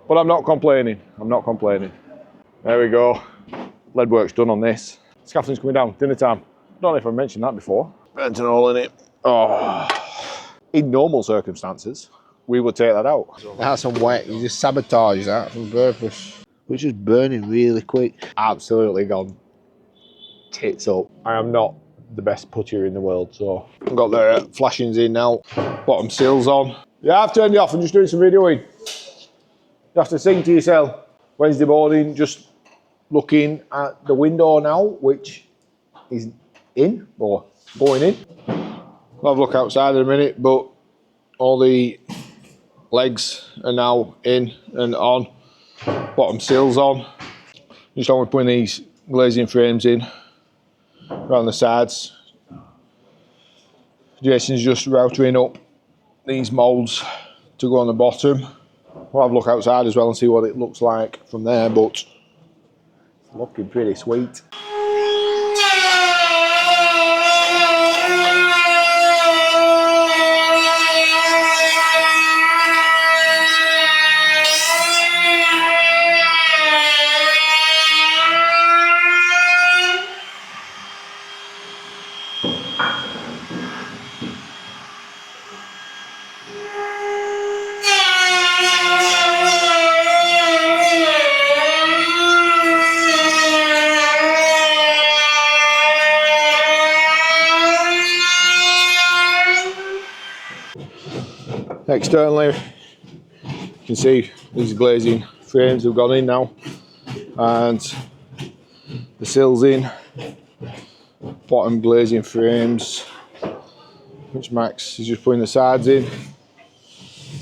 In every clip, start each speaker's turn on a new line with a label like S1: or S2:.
S1: But I'm not complaining. I'm not complaining. There we go. Leadwork's done on this. Scaffolding's coming down. Dinner time. I don't know if I mentioned that before. Burnt an hole in it. Oh. In normal circumstances, we would take that out.
S2: That's on wet. You just sabotage that on purpose. It's just burning really quick.
S1: Absolutely gone tits up. I am not the best puttier in the world, so I've got the flashings in now. Bottom sills on. Yeah, I've turned it off. I'm just doing some videoing. You have to sing to yourself. Wednesday morning, just looking at the window now, which is in or going in. I'll have a look outside in a minute, but all the legs are now in and on. Bottom sills on. Just only putting these glazing frames in around the sides. Jason's just routering up these moulds to go on the bottom. We'll have a look outside as well and see what it looks like from there, but it's looking pretty sweet. Externally, you can see these glazing frames have gone in now, and the sills in, bottom glazing frames, which Max is just putting the sides in.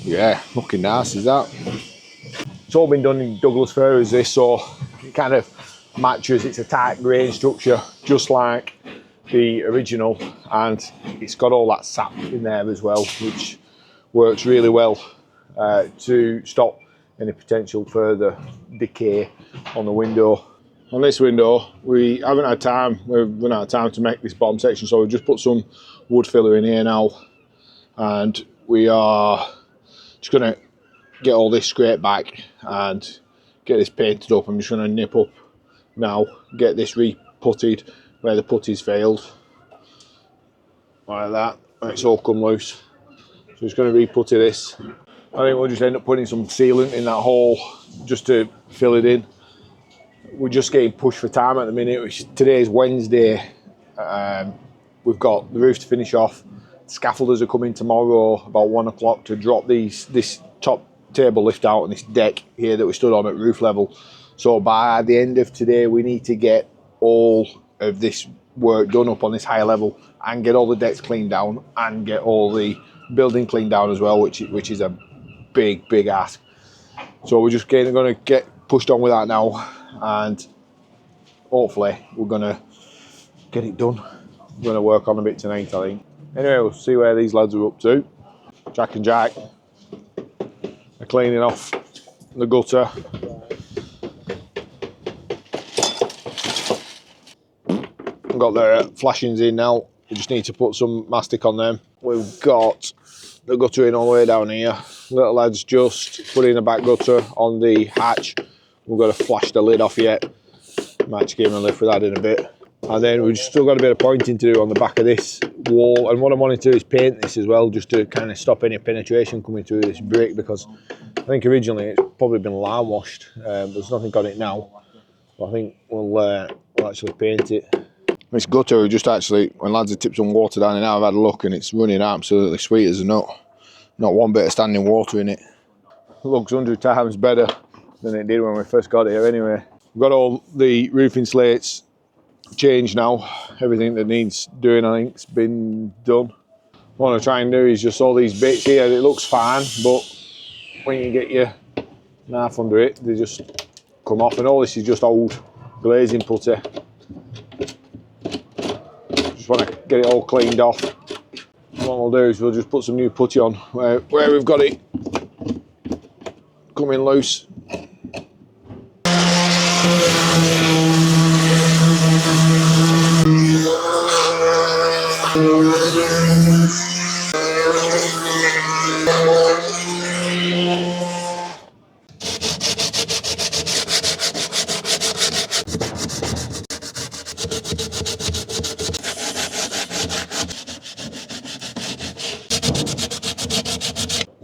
S1: Yeah, looking nice is that. It's all been done in Douglas fir as this, so it kind of matches. It's a tight grain structure, just like the original, and it's got all that sap in there as well, which works really well to stop any potential further decay on the window. On this window, we haven't had time, we've run out of time to make this bottom section, so we've just put some wood filler in here now, and we are just going to get all this scraped back and get this painted up. I'm just going to nip up now, get this re-puttied where the putty's failed, like that, and it's all come loose. So it's going to re-putty this. I think we'll just end up putting some sealant in that hole just to fill it in. We're just getting pushed for time at the minute. Today is Wednesday. We've got the roof to finish off. Scaffolders are coming tomorrow about 1 o'clock to drop this top table lift out and this deck here that we stood on at roof level. So by the end of today, we need to get all of this work done up on this higher level and get all the decks cleaned down and get all the building cleaned down as well, which is a big ask. So we're just going to get pushed on with that now, and hopefully we're going to get it done. We're going to work on a bit tonight, I think. Anyway, we'll see where these lads are up to. Jack and Jack are cleaning off the gutter. I've got the flashings in now. We just need to put some mastic on them. We've got the gutter in all the way down here. Little lads just put in the back gutter on the hatch. We've got to flash the lid off yet. Might give him a lift with that in a bit. And then we've still got a bit of pointing to do on the back of this wall. And what I wanted to do is paint this as well, just to kind of stop any penetration coming through this brick, because I think originally it's probably been lime washed. There's nothing on it now. So I think we'll actually paint it. This gutter, we just actually, when lads have tipped some water down in, I've had a look and it's running absolutely sweet as a nut. Not one bit of standing water in it. It looks 100 times better than it did when we first got here anyway. We've got all the roofing slates changed now. Everything that needs doing, I think, has been done. What I want to try and do is just all these bits here. It looks fine, but when you get your knife under it, they just come off. And all this is just old glazing putty. Just want to get it all cleaned off. And what we'll do is we'll just put some new putty on where we've got it coming loose.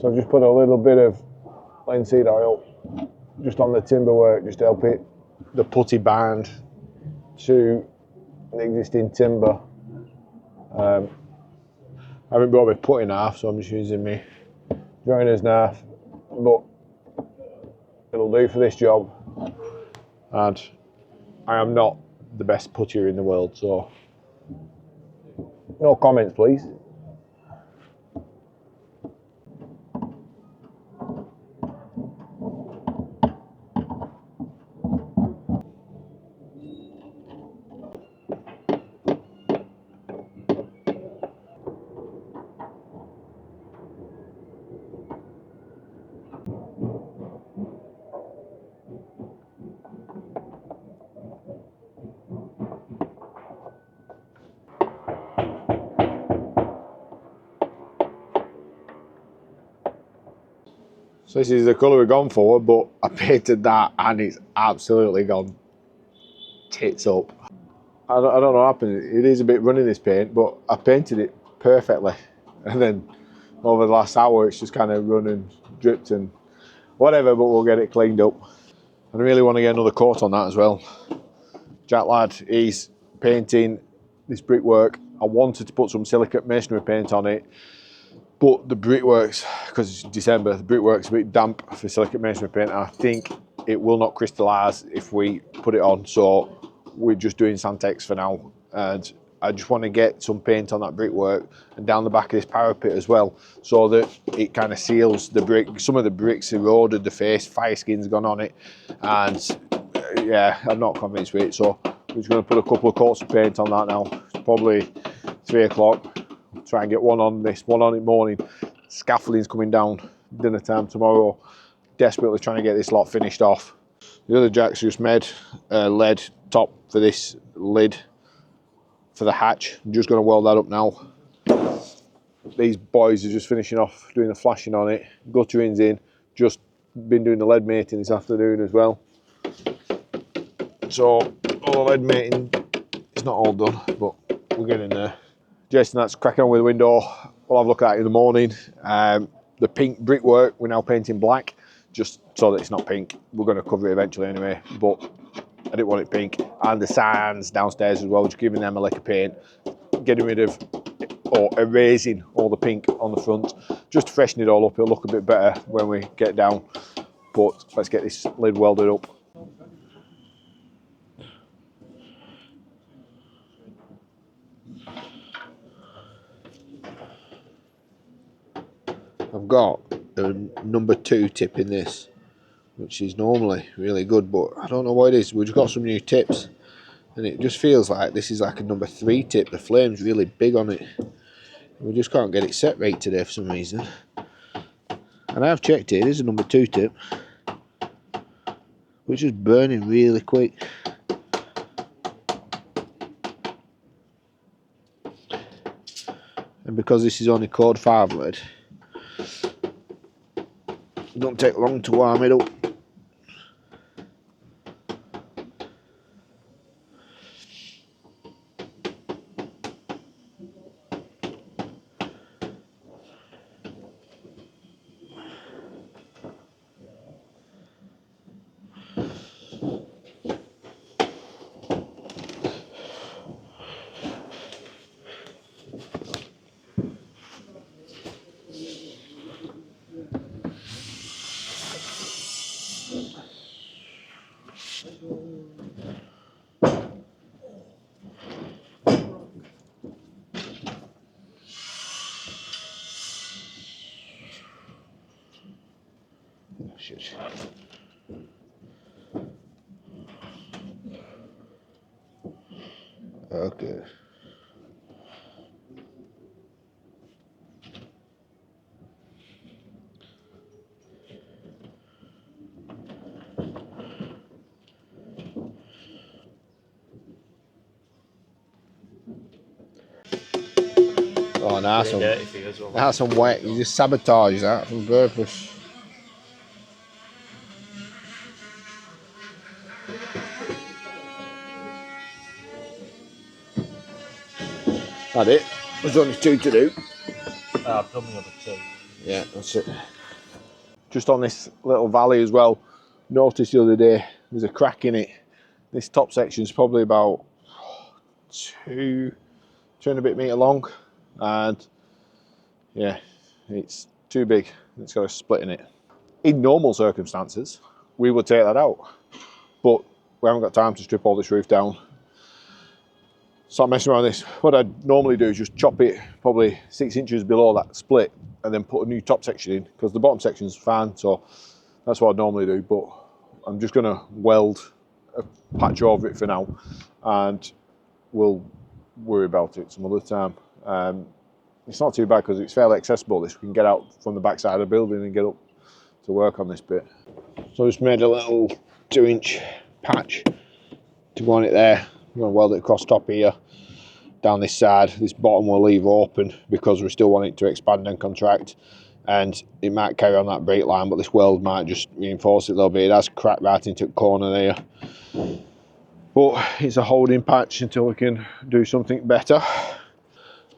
S1: So I've just put a little bit of linseed oil just on the timber work, just to help it, the putty bind to the existing timber. I haven't brought my putty knife, so I'm just using my joiner's knife, but it'll do for this job. And I am not the best puttier in the world, so no comments, please. So this is the colour we've gone for, but I painted that and it's absolutely gone tits up. I don't know what happened. It is a bit runny, this paint, but I painted it perfectly. And then over the last hour, it's just kind of run and dripped and whatever, but we'll get it cleaned up. And I really want to get another coat on that as well. Jack lad, he's painting this brickwork. I wanted to put some silicate masonry paint on it, but the brickworks, because it's December, the brickwork's a bit damp for silicate masonry paint, and I think it will not crystallise if we put it on, so we're just doing Santex for now. And I just want to get some paint on that brickwork and down the back of this parapet as well, so that it kind of seals the brick. Some of the bricks eroded the face, fire skin's gone on it, and yeah, I'm not convinced with it, so we're just going to put a couple of coats of paint on that now. It's probably 3 o'clock. Try and get one on this, one on in the morning. Scaffolding's coming down dinner time tomorrow. Desperately trying to get this lot finished off. The other Jack's just made a lead top for this lid for the hatch. I'm just going to weld that up now. These boys are just finishing off doing the flashing on it. Guttering's in. Just been doing the lead mating this afternoon as well. So all the lead mating is not all done, but we're getting there. Jason, that's cracking on with the window. We'll have a look at it in the morning. The pink brickwork, we're now painting black, just so that it's not pink. We're going to cover it eventually anyway, but I didn't want it pink. And the signs downstairs as well, just giving them a lick of paint, getting rid of, or erasing all the pink on the front, just to freshen it all up. It'll look a bit better when we get down. But let's get this lid welded up. I've got a number 2 tip in this, which is normally really good, but I don't know what it is. We've just got some new tips and it just feels like this is like a number 3 tip. The flame's really big on it. We just can't get it set right today for some reason. And I have checked it, it is a number 2 tip, which is burning really quick. And because this is only code 5 lead, it don't take long to warm it up. Shit. Okay. Oh, nice one. That's some wet. You just sabotage that on purpose. That's it. There's only 2 to do.
S3: I've done the other 2.
S1: Yeah, that's it. just on this little valley as well, noticed the other day there's a crack in it. This top section is probably about 2 and a bit metre long, and yeah, it's too big. It's got a split in it. In normal circumstances, we would take that out, but we haven't got time to strip all this roof down. Start messing around this. What I'd normally do is just chop it probably 6 inches below that split and then put a new top section in, because the bottom section is fine, so that's what I'd normally do. But I'm just going to weld a patch over it for now, and we'll worry about it some other time. It's not too bad because it's fairly accessible. This we can get out from the back side of the building and get up to work on this bit. So I just made a little 2-inch patch to go on it there. I'm going to weld it across top here, down this side. This bottom we'll leave open because we still want it to expand and contract, and it might carry on that break line, but this weld might just reinforce it a little bit. It has cracked right into the corner there, but it's a holding patch until we can do something better.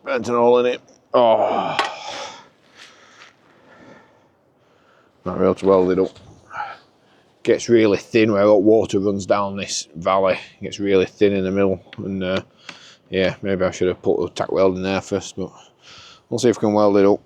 S1: Burnt an hole in it. Oh, not able to weld it up. Gets really thin where water runs down this valley. It gets really thin in the middle, and yeah, maybe I should have put a tack weld in there first, but we'll see if we can weld it up.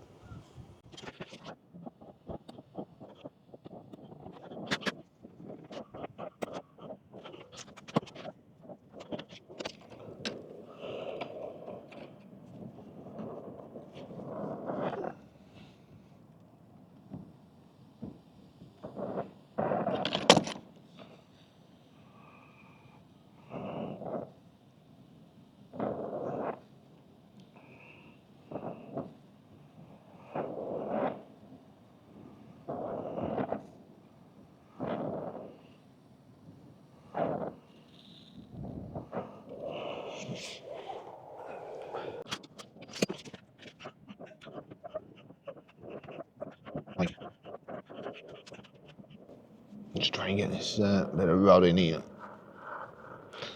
S1: Just try and get this bit of rod in here.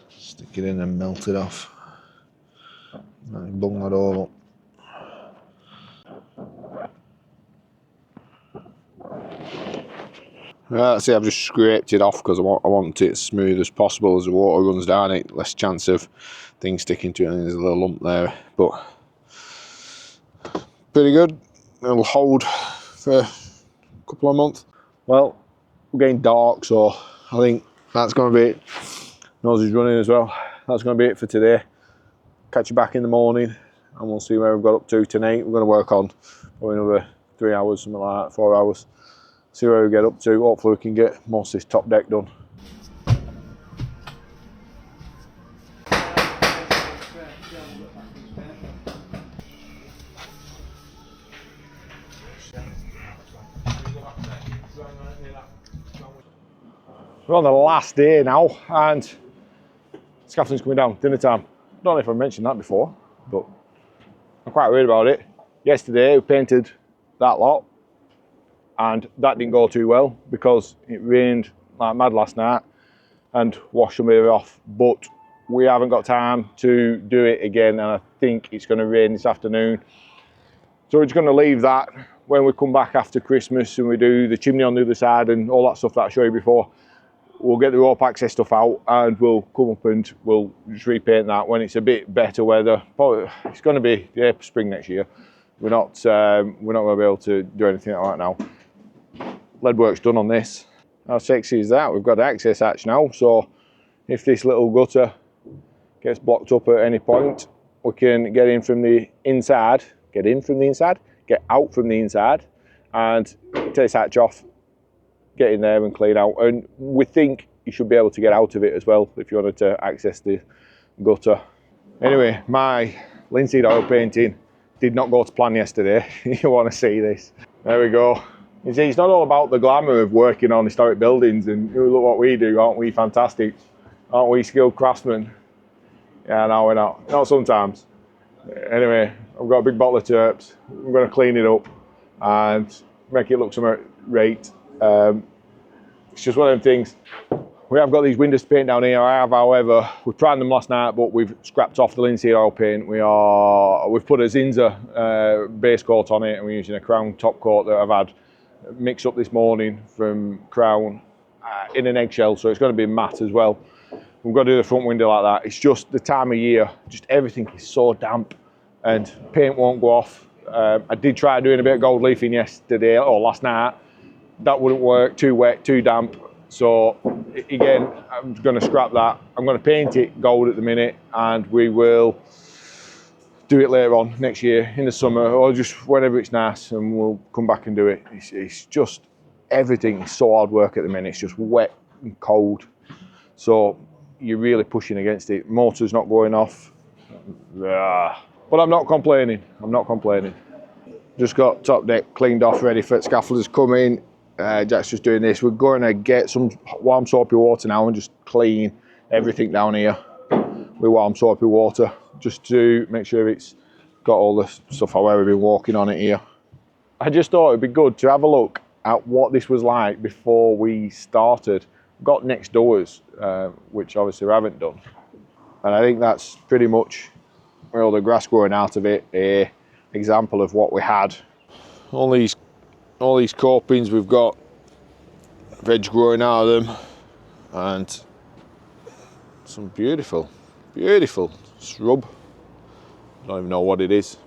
S1: Stick it in and melt it off. And bung that all up. See, I've just scraped it off because I want it as smooth as possible. As the water runs down it, less chance of things sticking to it, and there's a little lump there, but pretty good. It'll hold for a couple of months. Well, we're getting dark, so I think that's going to be it. Nose is running as well. That's going to be it for today. Catch you back in the morning and we'll see where we've got up to tonight. We're going to work on probably another 3 hours, something like that, 4 hours. See where we get up to. Hopefully we can get most of this top deck done. We're on the last day now and scaffolding's coming down, dinner time. I don't know if I mentioned that before, but I'm quite worried about it. Yesterday we painted that lot and that didn't go too well because it rained like mad last night and washed some of it off, but we haven't got time to do it again, and I think it's going to rain this afternoon. So we're just going to leave that when we come back after Christmas and we do the chimney on the other side and all that stuff that I showed you before. We'll get the rope access stuff out and we'll come up and we'll just repaint that when it's a bit better weather. Probably it's going to be spring next year. We're not going to be able to do anything like that now. Leadwork's done on this. How sexy is that? We've got the access hatch now, so if this little gutter gets blocked up at any point, we can get in from the inside, get out from the inside, and take this hatch off, get in there and clean out. And we think you should be able to get out of it as well if you wanted to access the gutter. Anyway, my linseed oil painting did not go to plan yesterday. You want to see this? There we go. You see, it's not all about the glamour of working on historic buildings and look what we do, aren't we fantastic? Aren't we skilled craftsmen? Yeah, no, we're not. Not sometimes. Anyway, I've got a big bottle of turps. I'm going to clean it up and make it look somewhat right. It's just one of them things. We have got these windows to paint down here. I have, however, we primed them last night, but we've scrapped off the linseed oil paint. We've put a Zinza base coat on it, and we're using a crown top coat that I've had mix up this morning from Crown in an eggshell, so it's going to be matte as well. We've got to do the front window like that. It's just the time of year, just everything is so damp and paint won't go off. I did try doing a bit of gold leafing yesterday or last night. That wouldn't work, too wet, too damp. So again, I'm going to scrap that. I'm going to paint it gold at the minute, and we will do it later on next year in the summer, or just whenever it's nice, and we'll come back and do it. It's just, everything is so hard work at the minute. It's just wet and cold. So you're really pushing against it. Motor's not going off. But I'm not complaining. I'm not complaining. Just got top deck cleaned off, ready for scaffolders coming. Jack's just doing this. We're going to get some warm soapy water now and just clean everything down here with warm soapy water, just to make sure it's got all the stuff I've ever been walking on it here. I just thought it'd be good to have a look at what this was like before we started. Got next doors, which obviously we haven't done. And I think that's pretty much where all the grass growing out of it, a example of what we had. All these copings, we've got veg growing out of them, and some beautiful shrub. Don't even know what it is.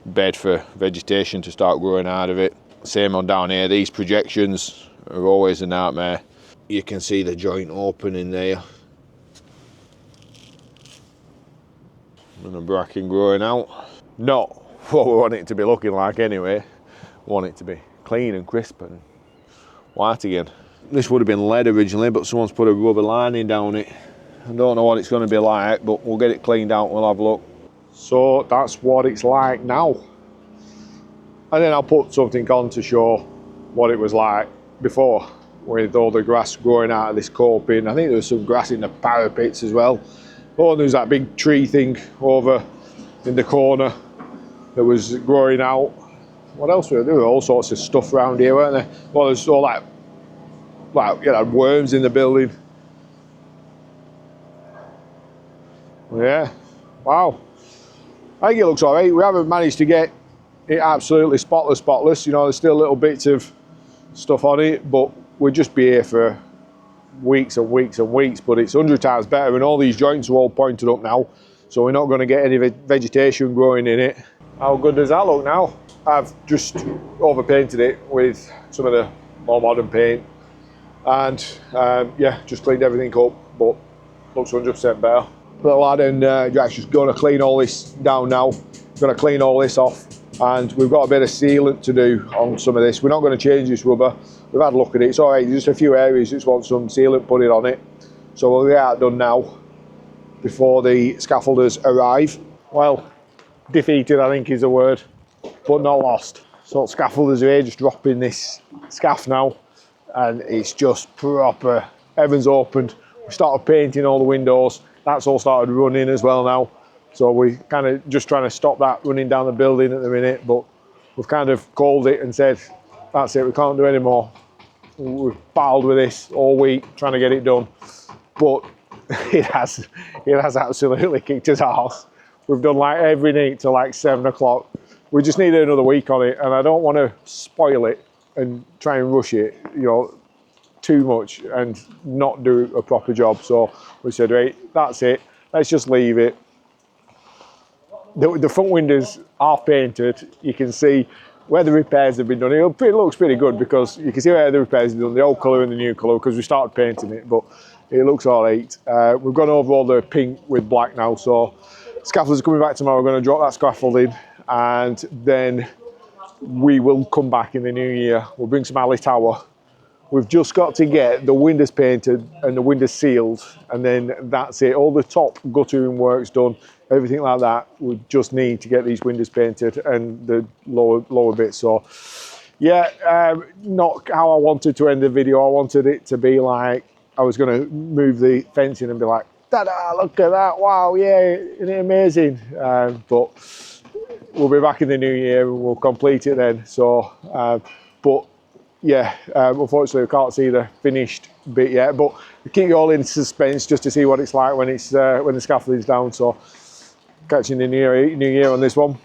S1: Bed for vegetation to start growing out of it. Same on down here. These projections are always a nightmare. You can see the joint open in there. And the bracken growing out. Not what we want it to be looking like anyway. We want it to be clean and crisp and white again. This would have been lead originally, but someone's put a rubber lining down it. I don't know what it's going to be like, but we'll get it cleaned out and we'll have a look. So that's what it's like now. And then I'll put something on to show what it was like before, with all the grass growing out of this coping. I think there was some grass in the parapets as well. Oh, there's that big tree thing over in the corner that was growing out. What else were there? There were all sorts of stuff around here, weren't there? Well, there's all that, like, you know, worms in the building. Yeah, wow. I think it looks all right. We haven't managed to get it absolutely spotless. You know, there's still little bits of stuff on it, but we'll just be here for weeks and weeks and weeks. But it's 100 times better, and all these joints are all pointed up now, so we're not going to get any vegetation growing in it. How good does that look now? I've just overpainted it with some of the more modern paint, and yeah, just cleaned everything up, but looks 100% better. Little lad and Jack's just going to clean all this down now. Going to clean all this off, and we've got a bit of sealant to do on some of this. We're not going to change this rubber. We've had a look at it. It's all right. There's just a few areas that just want some sealant put it on it. So we'll get that done now before the scaffolders arrive. Well, defeated, I think, is the word, but not lost. So scaffolders are here just dropping this scaff now, and it's just proper. Heaven's opened. We started painting all the windows. That's all started running as well now. So we kind of just trying to stop that running down the building at the minute, but we've kind of called it and said, that's it, we can't do any more. We've battled with this all week trying to get it done, but it has absolutely kicked us ass. We've done like every night till like 7 o'clock. We just needed another week on it, and I don't want to spoil it and try and rush it, you know, too much and not do a proper job. So we said, right, that's it, let's just leave it. The front windows are painted. You can see where the repairs have been done. It looks pretty good because you can see where the repairs have been done, the old colour and the new colour, because we started painting it, but it looks all right. We've gone over all the pink with black now, so scaffolders are coming back tomorrow. We're going to drop that scaffold in, and then we will come back in the new year. We'll bring some alley tower. We've just got to get the windows painted and the windows sealed, and then that's it. All the top guttering work's done, everything like that. We just need to get these windows painted and the lower bits. So yeah, not how I wanted to end the video. I wanted it to be like I was going to move the fencing and be like, ta-da, look at that, wow, yeah, isn't it amazing? But we'll be back in the new year and we'll complete it then. So but yeah, unfortunately we can't see the finished bit yet, but we keep you all in suspense just to see what it's like when it's when the scaffolding's down. So catching the new year on this one.